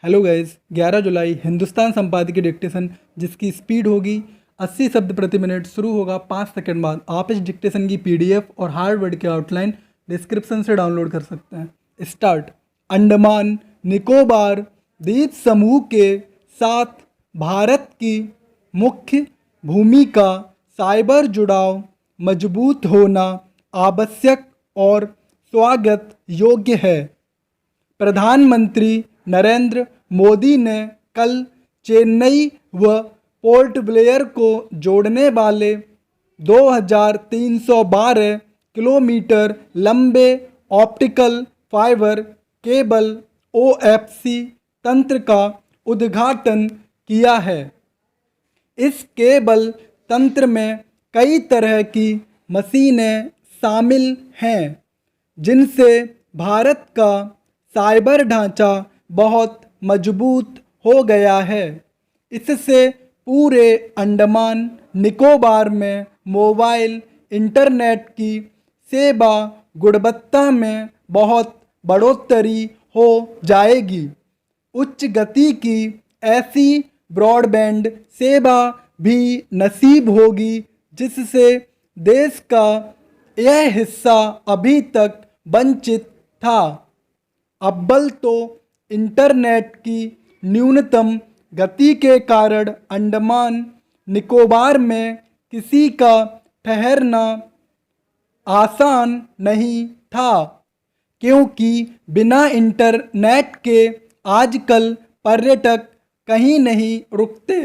Hello guys, 11 जुलाई हिंदुस्तान संपादकीय dictation जिसकी speed होगी 80 शब्द प्रति मिनट शुरू होगा 5 सेकंड बाद। आप इस डिक्टेशन की पीडीएफ और हार्ड वर्ड की आउटलाइन डिस्क्रिप्शन से डाउनलोड कर सकते हैं। स्टार्ट। अंडमान निकोबार द्वीप समूह के साथ भारत की मुख्य भूमिका साइबर जुड़ाव मजबूत होना आवश्यक और स्वागत योग्य है। प्रधानमंत्री नरेंद्र मोदी ने कल चेन्नई व पोर्ट ब्लेयर को जोड़ने वाले 2312 किलोमीटर लंबे ऑप्टिकल फाइबर केबल OFC तंत्र का उद्घाटन किया है। इस केबल तंत्र में कई तरह की मशीनें शामिल हैं, जिनसे भारत का साइबर ढांचा बहुत मजबूत हो गया है। इससे पूरे अंडमान निकोबार में मोबाइल इंटरनेट की सेवा गुणवत्ता में बहुत बढ़ोतरी हो जाएगी। उच्च गति की ऐसी ब्रॉडबैंड सेवा भी नसीब होगी जिससे देश का यह हिस्सा अभी तक वंचित था। अव्वल तो इंटरनेट की न्यूनतम गति के कारण अंडमान निकोबार में किसी का ठहरना आसान नहीं था, क्योंकि बिना इंटरनेट के आजकल पर्यटक कहीं नहीं रुकते।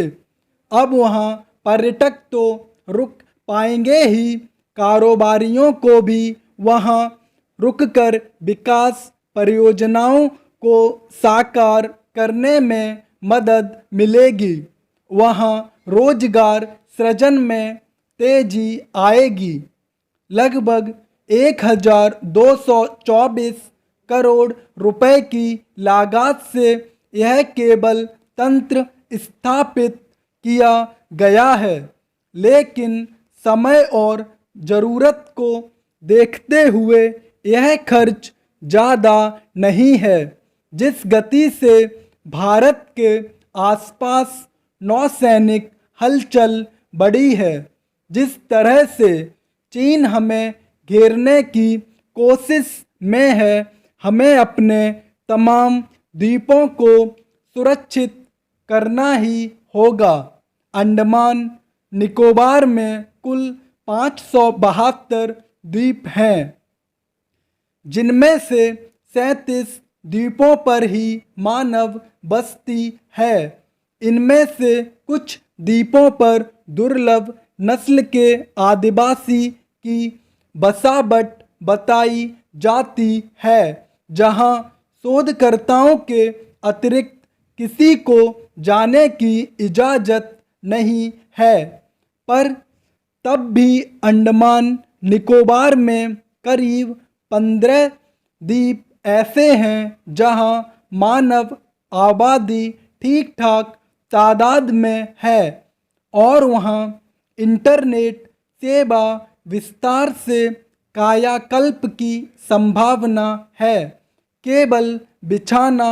अब वहाँ पर्यटक तो रुक पाएंगे ही, कारोबारियों को भी वहाँ रुककर विकास परियोजनाओं को साकार करने में मदद मिलेगी। वहाँ रोजगार सृजन में तेजी आएगी। लगभग 1224 करोड़ रुपए की लागत से यह केबल तंत्र स्थापित किया गया है, लेकिन समय और ज़रूरत को देखते हुए यह खर्च ज़्यादा नहीं है। जिस गति से भारत के आसपास नौसैनिक हलचल बढ़ी है, जिस तरह से चीन हमें घेरने की कोशिश में है, हमें अपने तमाम द्वीपों को सुरक्षित करना ही होगा। अंडमान निकोबार में कुल 572 द्वीप हैं, जिनमें से 37 द्वीपों पर ही मानव बस्ती है। इनमें से कुछ द्वीपों पर दुर्लभ नस्ल के आदिवासी की बसावट बताई जाती है, जहां शोधकर्ताओं के अतिरिक्त किसी को जाने की इजाज़त नहीं है। पर तब भी अंडमान निकोबार में करीब 15 द्वीप ऐसे हैं जहां मानव आबादी ठीक ठाक तादाद में है और वहां इंटरनेट सेवा विस्तार से कायाकल्प की संभावना है। केबल बिछाना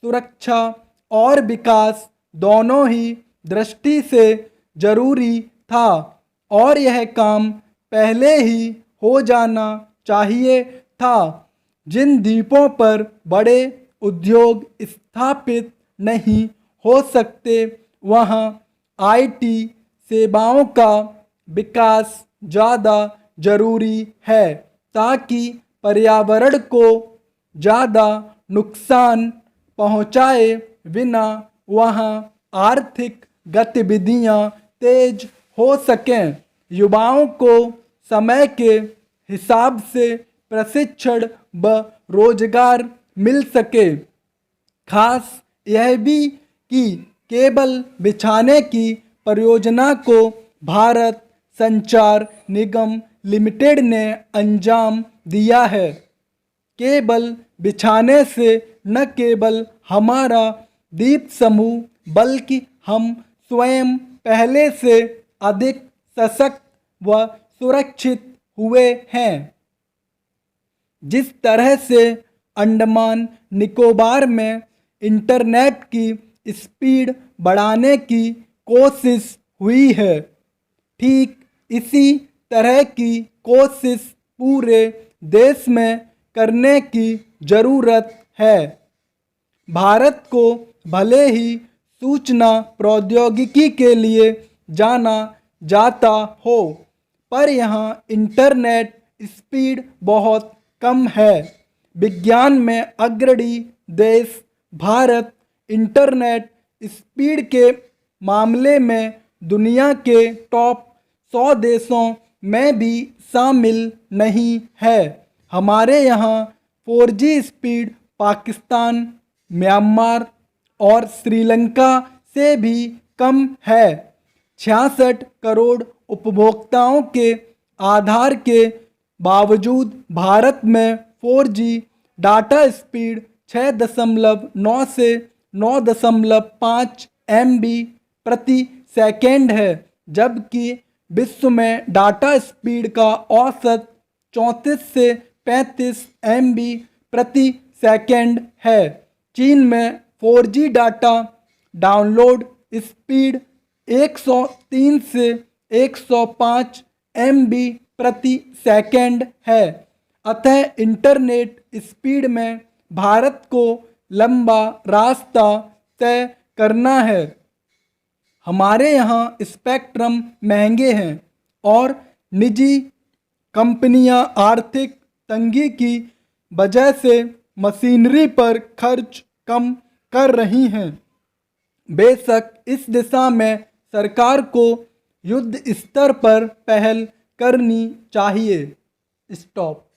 सुरक्षा और विकास दोनों ही दृष्टि से जरूरी था, और यह काम पहले ही हो जाना चाहिए था। जिन द्वीपों पर बड़े उद्योग स्थापित नहीं हो सकते, वहाँ IT सेवाओं का विकास ज़्यादा जरूरी है, ताकि पर्यावरण को ज़्यादा नुकसान पहुँचाए बिना वहाँ आर्थिक गतिविधियाँ तेज हो सकें, युवाओं को समय के हिसाब से प्रशिक्षण व रोजगार मिल सके। खास यह भी कि केबल बिछाने की परियोजना को भारत संचार निगम लिमिटेड ने अंजाम दिया है। केबल बिछाने से न केवल हमारा द्वीप समूह बल्कि हम स्वयं पहले से अधिक सशक्त व सुरक्षित हुए हैं। जिस तरह से अंडमान निकोबार में इंटरनेट की स्पीड बढ़ाने की कोशिश हुई है। ठीक इसी तरह की कोशिश पूरे देश में करने की ज़रूरत है। भारत को भले ही सूचना प्रौद्योगिकी के लिए जाना जाता हो, पर यहाँ इंटरनेट स्पीड बहुत कम है। विज्ञान में अग्रणी देश भारत इंटरनेट स्पीड के मामले में दुनिया के टॉप 100 देशों में भी शामिल नहीं है। हमारे यहाँ 4G स्पीड पाकिस्तान, म्यांमार और श्रीलंका से भी कम है। 66 करोड़ उपभोक्ताओं के आधार के बावजूद भारत में 4G डाटा स्पीड 6.9 से 9.5 MB प्रति सेकेंड है, जबकि विश्व में डाटा स्पीड का औसत 34 से 35 MB प्रति सेकेंड है। चीन में 4G डाटा डाउनलोड स्पीड 103 से 105 MB प्रति सेकेंड है। अतः इंटरनेट स्पीड में भारत को लंबा रास्ता तय करना है। हमारे यहाँ स्पेक्ट्रम महंगे हैं और निजी कंपनियां आर्थिक तंगी की वजह से मशीनरी पर खर्च कम कर रही हैं। बेशक इस दिशा में सरकार को युद्ध स्तर पर पहल करनी चाहिए। स्टॉप।